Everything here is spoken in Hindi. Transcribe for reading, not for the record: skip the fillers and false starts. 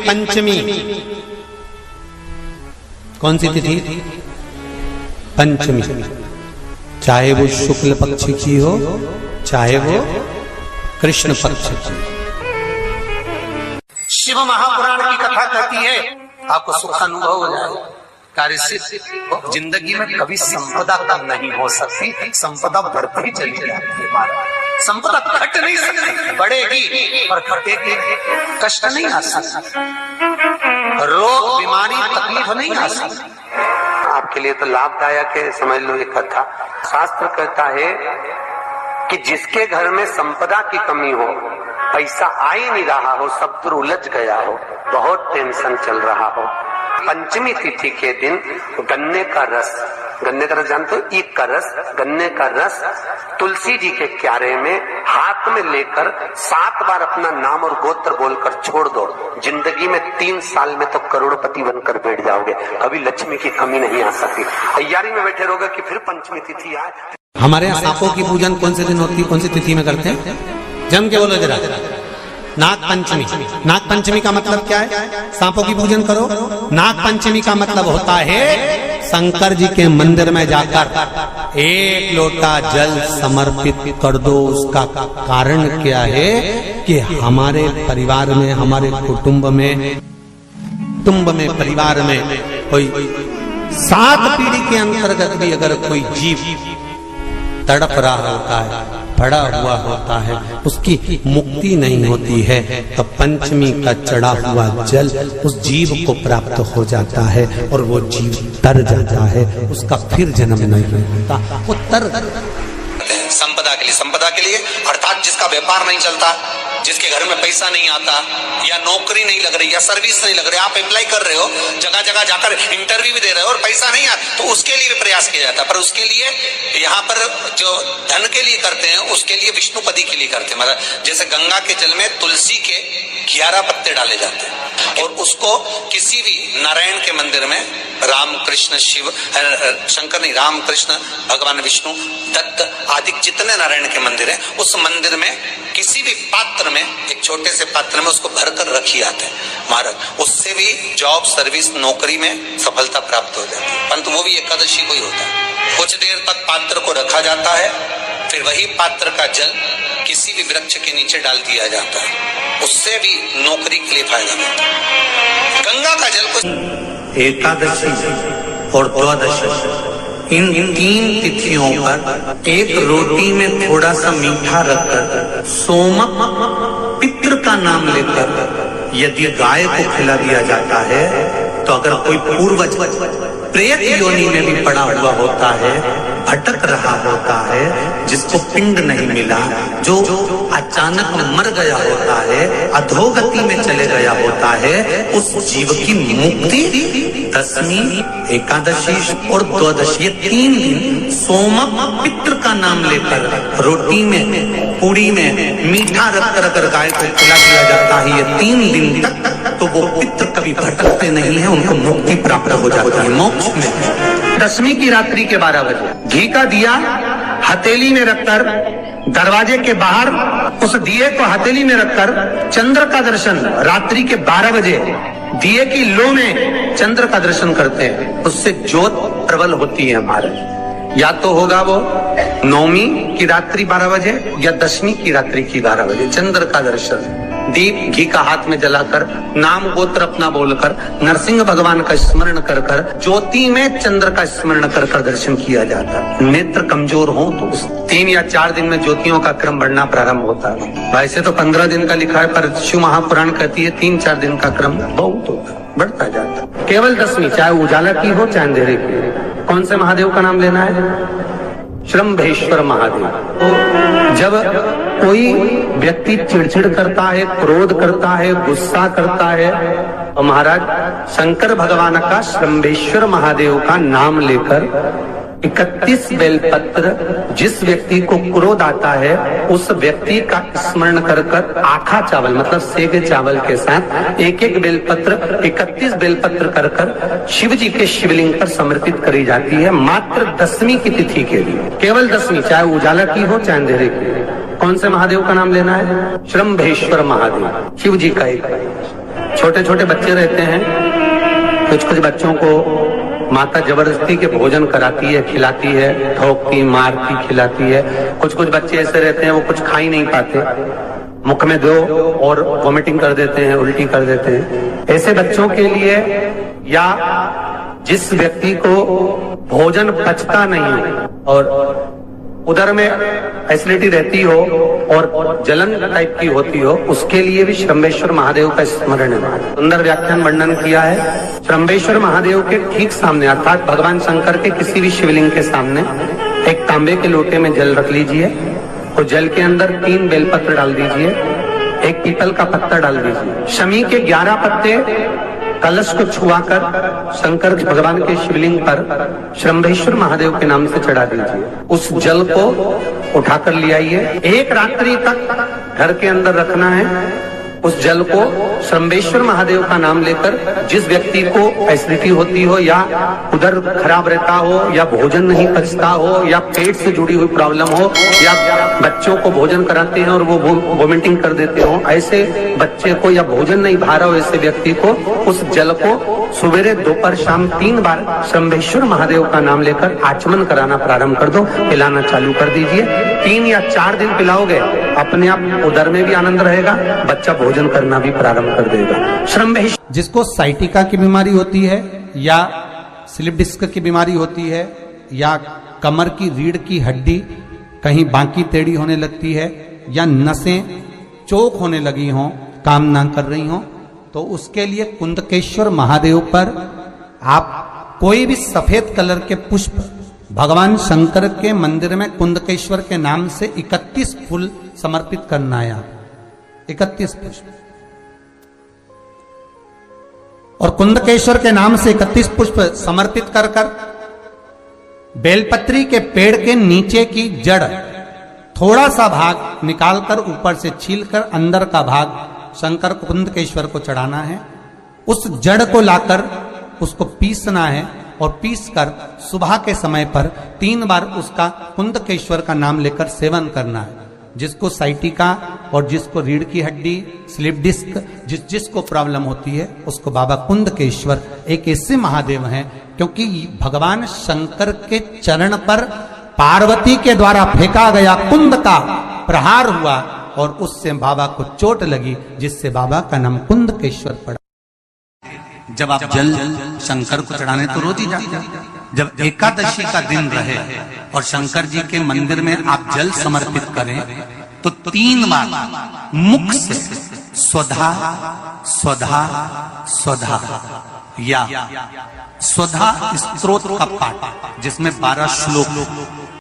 पंचमी, कौन सी तिथि? पंचमी, चाहे वो शुक्ल पक्ष की हो चाहे वो कृष्ण पक्ष की। शिव महापुराण की कथा कहती है आपको सुख अनुभव हो जाएगा। कार्य सिद्ध। जिंदगी में कभी संपदा कम नहीं हो सकती, संपदा बढ़ती चली जाती है। संपदा घट नहीं सकती, बढ़ेगी और घटेगी, कष्ट नहीं आ सकता, रोग बीमारी तकलीफ नहीं आ सकती। आपके लिए तो लाभदायक है, समझ लो ये कथा। शास्त्र कहता है कि जिसके घर में संपदा की कमी हो, पैसा आ ही नहीं रहा हो, सब पर उलझ गया हो, बहुत टेंशन चल रहा हो, पंचमी तिथि के दिन गन्ने का रस, गन्ने का रस जानते हो, ईख का रस, गन्ने का रस तुलसी जी के क्यारे में हाथ में लेकर 7 बार अपना नाम और गोत्र बोलकर छोड़ दो। जिंदगी में 3 साल में तो करोड़पति बनकर बैठ जाओगे, कभी लक्ष्मी की कमी नहीं आ सकती। तैयारी में बैठे रहोगे कि फिर पंचमी तिथि आए। हमारे यहाँ सांपों की पूजन कौन से दिन होती है, कौन सी तिथि में करते हैं? जम के बोलो जरा। नाग पंचमी। नाग पंचमी का मतलब क्या है? सांपों की पूजन करो। नाग पंचमी का मतलब होता है शंकर जी के मंदिर में जाकर 1 लोटा जल समर्पित कर दो। उसका कारण क्या है कि हमारे परिवार में, हमारे कुटुंब में, परिवार में कोई 7 पीढ़ी के अंतर्गत भी अगर कोई जीव तड़प रहा होता है, पड़ा हुआ होता है, उसकी मुक्ति नहीं होती है, तो पंचमी का चढ़ा हुआ जल उस जीव को प्राप्त हो जाता है और वो जीव तर जाता है, उसका फिर जन्म नहीं होता, वो तर। संपदा के लिए अर्थात जिसका व्यापार नहीं चलता, जिसके घर में पैसा नहीं आता, या नौकरी नहीं लग रही, या सर्विस नहीं लग रही, आप अप्लाई कर रहे हो, जगह जगह जाकर इंटरव्यू भी दे रहे हो और पैसा नहीं आता, तो उसके लिए भी प्रयास किया जाता है। पर उसके लिए यहाँ पर जो धन के लिए करते हैं, उसके लिए विष्णुपदी के लिए करते हैं। मतलब जैसे गंगा के जल में तुलसी के 11 पत्ते डाले जाते हैं और उसको किसी भी नारायण के मंदिर में, राम कृष्ण शिव, शंकर नहीं, राम कृष्ण भगवान विष्णु दत्त आदि जितने नारायण के मंदिर हैं, उस मंदिर में किसी भी पात्र में, एक छोटे से पात्र में उसको भरकर रखी जाते हैं महाराज। उससे भी जॉब, सर्विस, नौकरी में सफलता प्राप्त हो जाती है। परंतु वो भी एकादशी को ही होता है। कुछ देर तक पात्र को रखा जाता है, फिर वही पात्र का जल किसी भी वृक्ष के नीचे डाल दिया जाता है, उससे भी नौकरी के लिए फायदा मिलता है। गंगा का जल को एकादशी और द्वादशी, इन 3 तिथियों पर एक रोटी में थोड़ा सा मीठा रखकर सोमक पितृ का नाम लेकर यदि गाय को खिला दिया जाता है, तो अगर कोई पूर्वज प्रेत योनि में भी पड़ा हुआ होता है, भटक रहा होता है, जिसको पिंड नहीं मिला, जो अचानक मर गया होता है, अधोगति में चले गया होता है, उस जीव की मुक्ति दशमी, एकादशी और द्वादशी, 3 दिन सोमक पितृ का नाम लेकर रोटी में, पूड़ी में मीठा रखकर अगर गाय को खिला दिया जाता है ये 3 दिन तक, तो वो पितृ कभी भटकते नहीं है, उनको मुक्ति प्राप्त हो जाती है मोक्ष में। दशमी की रात्रि के 12 बजे घी का दिया हथेली में रखकर दरवाजे के बाहर, उस दिए को हथेली में रखकर चंद्र का दर्शन रात्रि के 12 बजे दिए की लो में चंद्र का दर्शन करते हैं, उससे ज्योत प्रबल होती है हमारे। या तो होगा वो नौमी की रात्रि 12 बजे या दशमी की रात्रि की 12 बजे चंद्र का दर्शन, दीप घी का हाथ में जलाकर, नाम गोत्र अपना बोलकर, नरसिंह भगवान का स्मरण कर कर, ज्योति में चंद्र का स्मरण कर कर दर्शन किया जाता है। नेत्र कमजोर हो तो 3 या 4 दिन में ज्योतियों का क्रम बढ़ना प्रारंभ होता है। वैसे तो 15 दिन का लिखा है, पर शिव महापुराण कहती है 3-4 दिन का क्रम बहुत होता है, बढ़ता जाता है। केवल दशमी, चाहे उजाला की हो चाहे अंधेरे की। कौन से महादेव का नाम लेना है? श्रम्भेश्वर महादेव। तो जब कोई व्यक्ति चिड़चिड़ करता है, क्रोध करता है, गुस्सा करता है, तो महाराज शंकर भगवान का श्रम्भेश्वर महादेव का नाम लेकर 31 बेलपत्र, जिस व्यक्ति को क्रोध आता है उस व्यक्ति का स्मरण कर कर आखा चावल मतलब सेगे चावल के साथ 1-1 बेलपत्र, 31 बेलपत्र कर कर शिव जी के शिवलिंग पर समर्पित करी जाती है, मात्र दशमी की तिथि के लिए। केवल दशमी, चाहे उजाला की हो चाहे अंधेरे की। कौन से महादेव का नाम लेना है? श्रम्भेश्वर महादेव, शिव जी का एक छोटे छोटे बच्चे रहते हैं, कुछ कुछ बच्चों को माता जबरदस्ती के भोजन कराती है, खिलाती है, ठोकती मारती खिलाती है। कुछ कुछ बच्चे ऐसे रहते हैं वो कुछ खा ही नहीं पाते, मुख में दो और वॉमिटिंग कर देते हैं, उल्टी कर देते हैं। ऐसे बच्चों के लिए या जिस व्यक्ति को भोजन पचता नहीं और उदर में एसिडिटी रहती हो और जलन टाइप की होती हो, उसके लिए भी श्रम्भेश्वर महादेव का स्मरण है। सुंदर व्याख्यान वर्णन किया है। श्रम्भेश्वर महादेव के ठीक सामने अर्थात भगवान शंकर के किसी भी शिवलिंग के सामने एक तांबे के लोटे में जल रख लीजिए और जल के अंदर 3 बेलपत्र डाल दीजिए, एक पीपल का पत्ता डाल दीजिए, शमी के 11 पत्ते कलश को छुआकर शंकर भगवान के शिवलिंग पर श्रम्भेश्वर महादेव के नाम से चढ़ा दीजिए। उस जल को उठाकर ले आइए, 1 रात्रि तक घर के अंदर रखना है। उस जल को श्रम्भेश्वर महादेव का नाम लेकर जिस व्यक्ति को एसिडिटी होती हो या उधर खराब रहता हो या भोजन नहीं पचता हो या पेट से जुड़ी हुई प्रॉब्लम हो या बच्चों को भोजन कराते हैं और वो वोमिटिंग कर देते हो, ऐसे बच्चे को या भोजन नहीं भा रहा हो ऐसे व्यक्ति को उस जल को सवेरे दोपहर शाम 3 बार श्रम्भेश्वर महादेव का नाम लेकर आचमन कराना प्रारंभ कर दो, पिलाना चालू कर दीजिए। 3 या 4 दिन पिलाओगे, अपने आप उदर में भी आनंद रहेगा, बच्चा भोजन करना भी प्रारंभ कर देगा। श्रम्भेश्वर जिसको साइटिका की बीमारी होती है या स्लिप डिस्क की बीमारी होती है या कमर की रीढ़ की हड्डी कहीं बांकी टेढ़ी होने लगती है या नसें चोक होने लगी हों, काम ना कर रही हों, तो उसके लिए कुंदकेश्वर महादेव पर आप कोई भी सफेद कलर के पुष्प भगवान शंकर के मंदिर में कुंदकेश्वर के नाम से 31 फूल समर्पित करना है। 31 पुष्प और कुंदकेश्वर के नाम से 31 पुष्प समर्पित कर बेलपत्री के पेड़ के नीचे की जड़ थोड़ा सा भाग निकालकर ऊपर से छीलकर अंदर का भाग शंकर कुंदकेश्वर को चढ़ाना है। उस जड़ को लाकर उसको पीसना है और पीसकर सुबह के समय पर 3 बार उसका कुंदकेश्वर का नाम लेकर सेवन करना है। जिसको साइटिका और जिसको रीढ़ की हड्डी, स्लिप डिस्क, जिसको प्रॉब्लम होती है उसको बाबा कुंदकेश्वर एक ऐसे महादेव हैं, क्योंकि भगवान शंकर के चरण पर पार्वती के द्वारा फेंका गया कुंद का प्रहार हुआ और उससे बाबा को चोट लगी, जिससे बाबा का नाम कुंदकेश्वर पड़ा। जब आप जल शंकर को चढ़ाने तो रोज ही जाते हैं। जब एकादशी का दिन रहे और शंकर जी के मंदिर में आप जल समर्पित करें तो 3 बार मुख से स्वधा स्वधा स्वधा या स्वधा स्तोत्र का पाठ, जिसमें 12 श्लोक